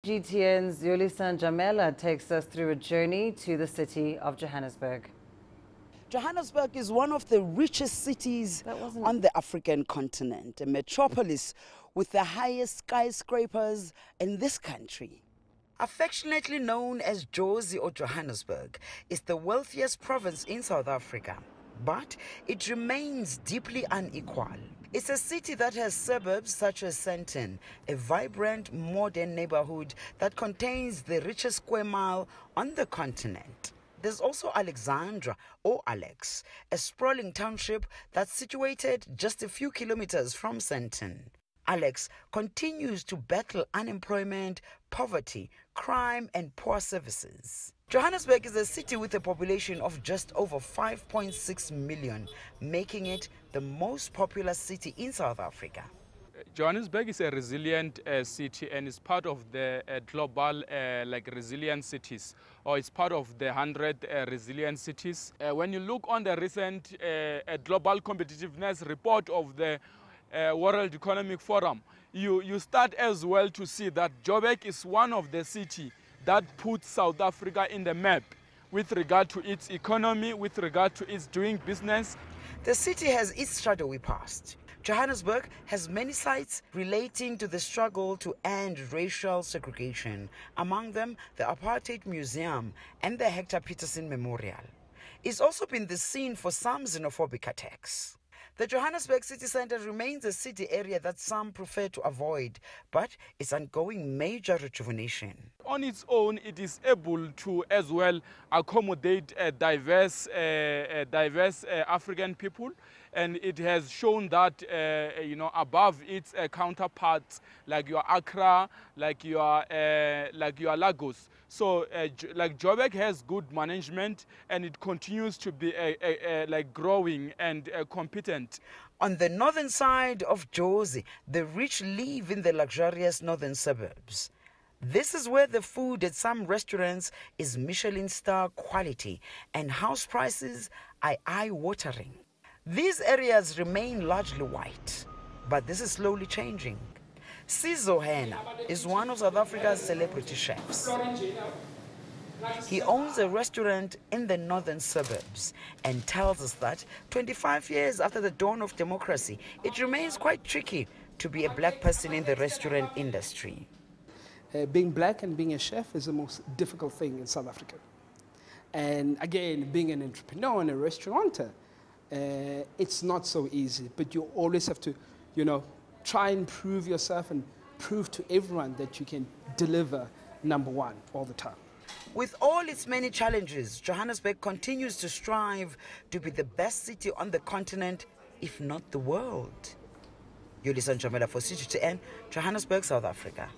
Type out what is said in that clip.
CGTN's Yolisa and Njamela takes us through a journey to the city of Johannesburg. Johannesburg is one of the richest cities on the African continent, a metropolis with the highest skyscrapers in this country. Affectionately known as Jozi or Johannesburg, is the wealthiest province in South Africa, but it remains deeply unequal. It's a city that has suburbs such as Sandton, a vibrant modern neighborhood that contains the richest square mile on the continent. There's also Alexandra, or Alex, a sprawling township that's situated just a few kilometers from Sandton. Alex continues to battle unemployment, poverty, crime, and poor services. Johannesburg is a city with a population of just over 5.6 million, making it the most populous city in South Africa. Johannesburg is a resilient city and is part of the global resilient cities, or it's part of the 100 resilient cities. When you look on the recent global competitiveness report of the World Economic Forum, you start as well to see that Joburg is one of the cities that puts South Africa in the map with regard to its economy, with regard to its doing business. The city has its shadowy past. Johannesburg has many sites relating to the struggle to end racial segregation, among them the Apartheid Museum and the Hector Peterson Memorial. It's also been the scene for some xenophobic attacks. The Johannesburg city centre remains a city area that some prefer to avoid, but it's undergoing major rejuvenation. On its own, it is able to as well accommodate diverse African people, and it has shown that above its counterparts like your Accra, like your Lagos. So Joburg has good management, and it continues to be growing and competent. On the northern side of Jozi, the rich live in the luxurious northern suburbs. This is where the food at some restaurants is Michelin star quality and house prices are eye-watering. These areas remain largely white, but this is slowly changing. Sizo Hena is one of South Africa's celebrity chefs. He owns a restaurant in the northern suburbs and tells us that 25 years after the dawn of democracy, it remains quite tricky to be a black person in the restaurant industry. Being black and being a chef is the most difficult thing in South Africa. And again, being an entrepreneur and a restaurateur, it's not so easy, but you always have to, try and prove yourself and prove to everyone that you can deliver number one all the time. With all its many challenges, Johannesburg continues to strive to be the best city on the continent, if not the world. Yolisa and Njamela for CGTN, Johannesburg, South Africa.